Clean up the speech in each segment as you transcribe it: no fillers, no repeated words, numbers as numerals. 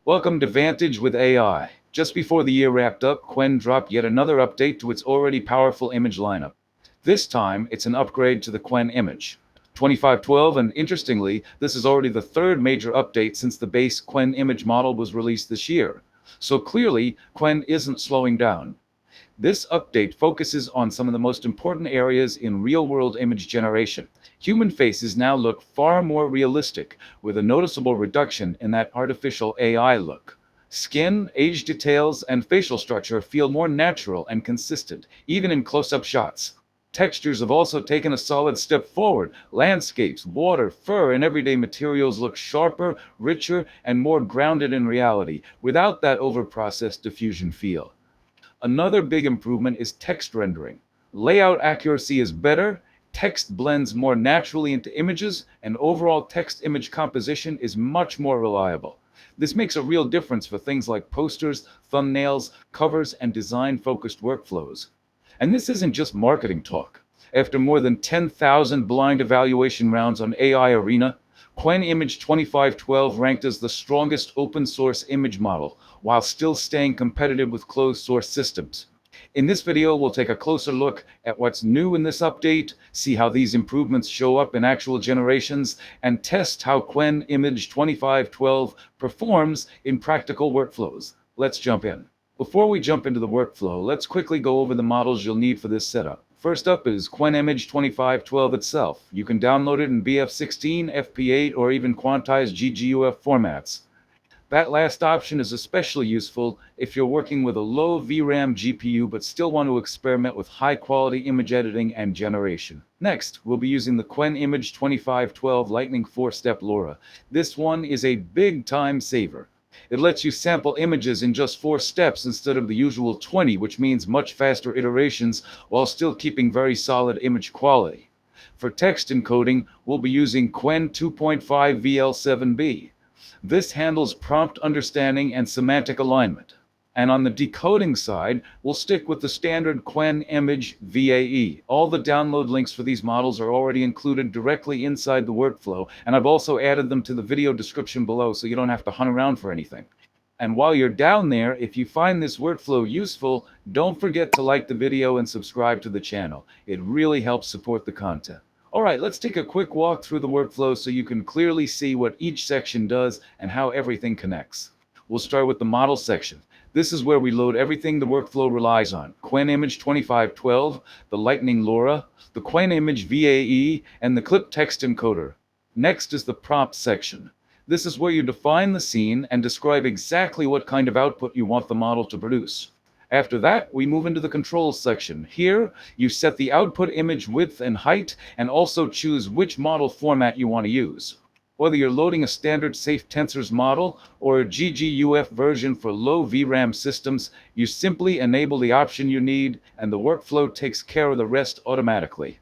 Welcome to Vantage with AI. Just before the year wrapped up, Qwen dropped yet another update to its already powerful image lineup. This time, it's an upgrade to the Qwen Image 2512, and interestingly, this is already the third major update since the base Qwen Image model was released this year. So clearly, Qwen isn't slowing down. This update focuses on some of the most important areas in real-world image generation. Human faces now look far more realistic, with a noticeable reduction in that artificial AI look. Skin, age details, and facial structure feel more natural and consistent, even in close-up shots. Textures have also taken a solid step forward. Landscapes, water, fur, and everyday materials look sharper, richer, and more grounded in reality, without that over-processed diffusion feel. Another big improvement is text rendering. Layout accuracy is better, text blends more naturally into images, and overall text-image composition is much more reliable. This makes a real difference for things like posters, thumbnails, covers, and design-focused workflows. And this isn't just marketing talk. After more than 10,000 blind evaluation rounds on AI Arena, Qwen Image 2512 ranked as the strongest open-source image model, while still staying competitive with closed-source systems. In this video, we'll take a closer look at what's new in this update, see how these improvements show up in actual generations, and test how Qwen Image 2512 performs in practical workflows. Let's jump in. Before we jump into the workflow, let's quickly go over the models you'll need for this setup. First up is Qwen Image 2512 itself. You can download it in BF16, FP8, or even quantized GGUF formats. That last option is especially useful if you're working with a low VRAM GPU but still want to experiment with high-quality image editing and generation. Next, we'll be using the Qwen Image 2512 Lightning 4-step LoRa. This one is a big time saver. It lets you sample images in just 4 steps instead of the usual 20, which means much faster iterations while still keeping very solid image quality. For text encoding, we'll be using Qwen 2.5 VL7B. This handles prompt understanding and semantic alignment. And on the decoding side, we'll stick with the standard Qwen Image VAE. All the download links for these models are already included directly inside the workflow, and I've also added them to the video description below so you don't have to hunt around for anything. And while you're down there, if you find this workflow useful, don't forget to like the video and subscribe to the channel. It really helps support the content. Alright, let's take a quick walk through the workflow so you can clearly see what each section does and how everything connects. We'll start with the model section. This is where we load everything the workflow relies on. Qwen Image 2512, the Lightning LoRa, the Qwen Image VAE, and the Clip Text Encoder. Next is the prompt section. This is where you define the scene and describe exactly what kind of output you want the model to produce. After that, we move into the controls section. Here, you set the output image width and height, and also choose which model format you want to use. Whether you're loading a standard Safe Tensors model or a GGUF version for low VRAM systems, you simply enable the option you need, and the workflow takes care of the rest automatically.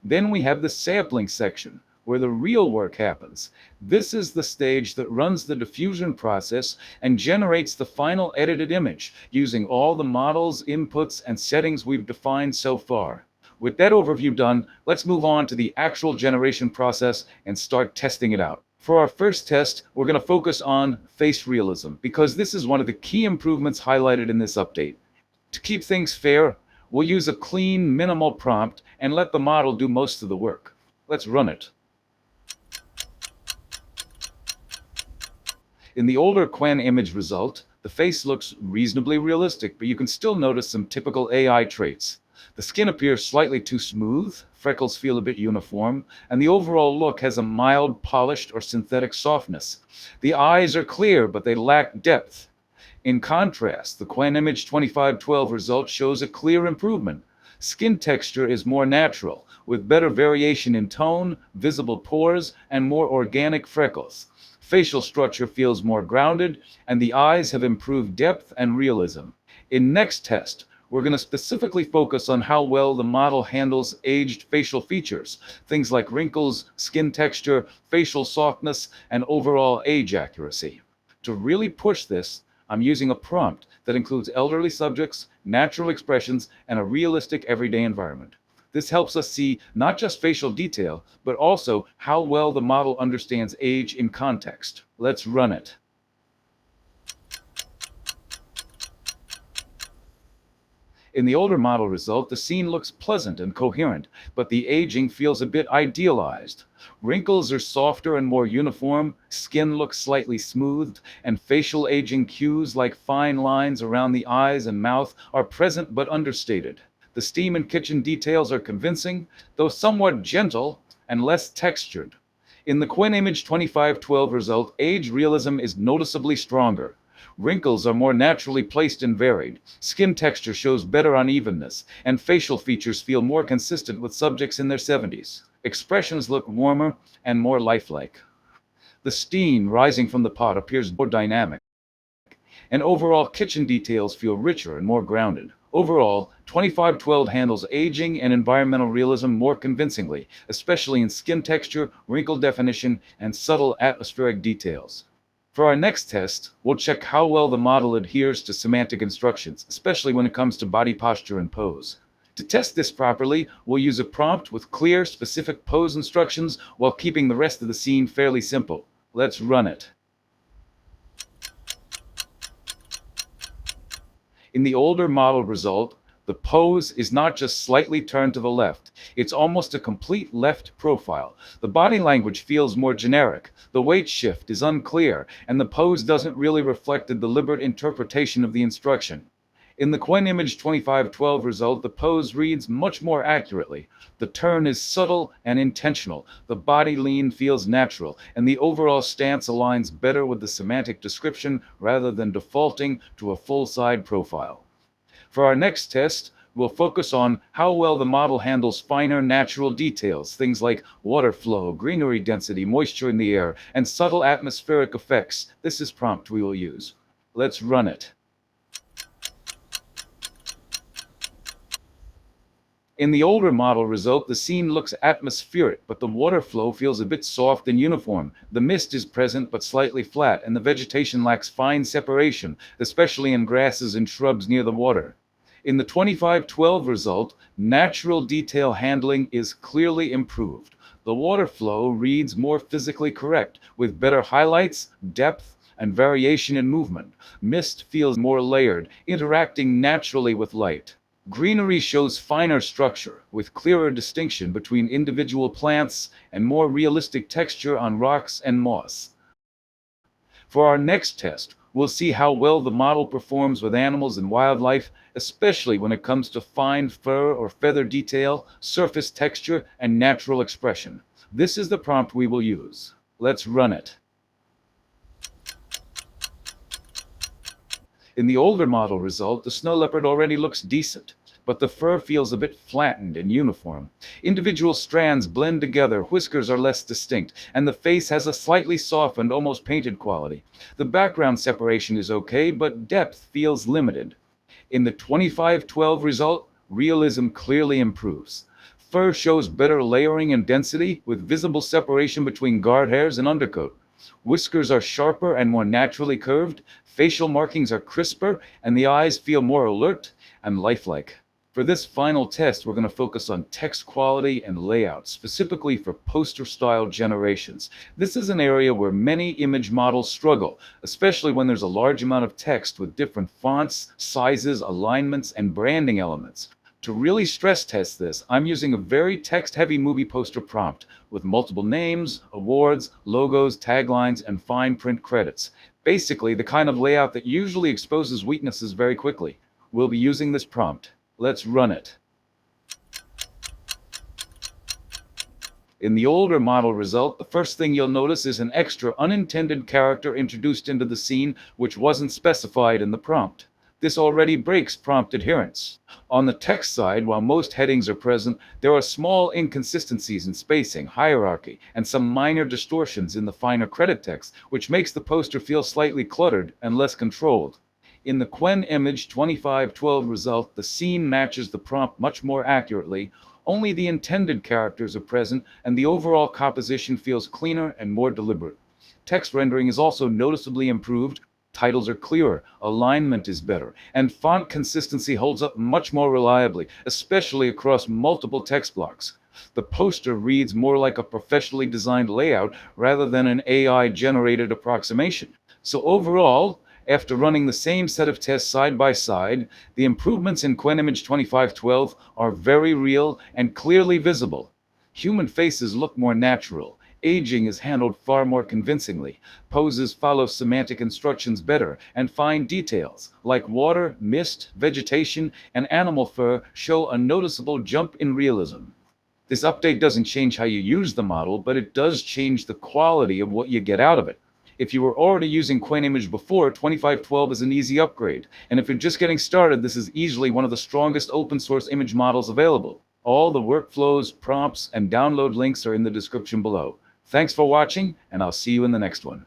Then we have the sampling section, where the real work happens. This is the stage that runs the diffusion process and generates the final edited image, using all the models, inputs, and settings we've defined so far. With that overview done, let's move on to the actual generation process and start testing it out. For our first test, we're going to focus on face realism, because this is one of the key improvements highlighted in this update. To keep things fair, we'll use a clean, minimal prompt and let the model do most of the work. Let's run it. In the older Qwen image result, the face looks reasonably realistic, but you can still notice some typical AI traits. The skin appears slightly too smooth, freckles feel a bit uniform, and the overall look has a mild, polished, or synthetic softness. The eyes are clear, but they lack depth. In contrast, the Qwen Image 2512 result shows a clear improvement. Skin texture is more natural, with better variation in tone, visible pores, and more organic freckles. Facial structure feels more grounded, and the eyes have improved depth and realism. In next test, we're going to specifically focus on how well the model handles aged facial features, things like wrinkles, skin texture, facial softness, and overall age accuracy. To really push this, I'm using a prompt that includes elderly subjects, natural expressions, and a realistic everyday environment. This helps us see not just facial detail, but also how well the model understands age in context. Let's run it. In the older model result, the scene looks pleasant and coherent, but the aging feels a bit idealized. Wrinkles are softer and more uniform, skin looks slightly smoothed, and facial aging cues like fine lines around the eyes and mouth are present but understated. The steam and kitchen details are convincing, though somewhat gentle and less textured. In the Qwen Image 2512 result, age realism is noticeably stronger. Wrinkles are more naturally placed and varied, skin texture shows better unevenness, and facial features feel more consistent with subjects in their 70s. Expressions look warmer and more lifelike. The steam rising from the pot appears more dynamic, and overall kitchen details feel richer and more grounded. Overall, 2512 handles aging and environmental realism more convincingly, especially in skin texture, wrinkle definition, and subtle atmospheric details. For our next test, we'll check how well the model adheres to semantic instructions, especially when it comes to body posture and pose. To test this properly, we'll use a prompt with clear, specific pose instructions while keeping the rest of the scene fairly simple. Let's run it. In the older model result, the pose is not just slightly turned to the left, it's almost a complete left profile. The body language feels more generic, the weight shift is unclear, and the pose doesn't really reflect a deliberate interpretation of the instruction. In the Qwen Image 2512 result, the pose reads much more accurately. The turn is subtle and intentional, the body lean feels natural, and the overall stance aligns better with the semantic description rather than defaulting to a full side profile. For our next test, we'll focus on how well the model handles finer natural details, things like water flow, greenery density, moisture in the air, and subtle atmospheric effects. This is prompt we will use. Let's run it. In the older model result, the scene looks atmospheric, but the water flow feels a bit soft and uniform. The mist is present but slightly flat, and the vegetation lacks fine separation, especially in grasses and shrubs near the water. In the 2512 result, natural detail handling is clearly improved. The water flow reads more physically correct, with better highlights, depth, and variation in movement. Mist feels more layered, interacting naturally with light. Greenery shows finer structure, with clearer distinction between individual plants and more realistic texture on rocks and moss. For our next test, we'll see how well the model performs with animals and wildlife, especially when it comes to fine fur or feather detail, surface texture, and natural expression. This is the prompt we will use. Let's run it. In the older model result, the snow leopard already looks decent, but the fur feels a bit flattened and uniform. Individual strands blend together, whiskers are less distinct, and the face has a slightly softened, almost painted quality. The background separation is okay, but depth feels limited. In the 2512 result, realism clearly improves. Fur shows better layering and density, with visible separation between guard hairs and undercoat. Whiskers are sharper and more naturally curved, facial markings are crisper, and the eyes feel more alert and lifelike. For this final test, we're going to focus on text quality and layout, specifically for poster-style generations. This is an area where many image models struggle, especially when there's a large amount of text with different fonts, sizes, alignments, and branding elements. To really stress test this, I'm using a very text-heavy movie poster prompt with multiple names, awards, logos, taglines, and fine print credits. Basically, the kind of layout that usually exposes weaknesses very quickly. We'll be using this prompt. Let's run it. In the older model result, the first thing you'll notice is an extra unintended character introduced into the scene which wasn't specified in the prompt. This already breaks prompt adherence. On the text side, while most headings are present, there are small inconsistencies in spacing, hierarchy, and some minor distortions in the finer credit text, which makes the poster feel slightly cluttered and less controlled. In the Qwen Image 2512 result, the scene matches the prompt much more accurately. Only the intended characters are present, and the overall composition feels cleaner and more deliberate. Text rendering is also noticeably improved. Titles are clearer, alignment is better, and font consistency holds up much more reliably, especially across multiple text blocks. The poster reads more like a professionally designed layout rather than an AI-generated approximation. So overall, After running the same set of tests side by side, the improvements in Qwen Image 2512 are very real and clearly visible. Human faces look more natural. Aging is handled far more convincingly. Poses follow semantic instructions better, and fine details, like water, mist, vegetation, and animal fur, show a noticeable jump in realism. This update doesn't change how you use the model, but it does change the quality of what you get out of it. If you were already using Qwen Image before, 2512 is an easy upgrade. And if you're just getting started, this is easily one of the strongest open source image models available. All the workflows, prompts, and download links are in the description below. Thanks for watching, and I'll see you in the next one.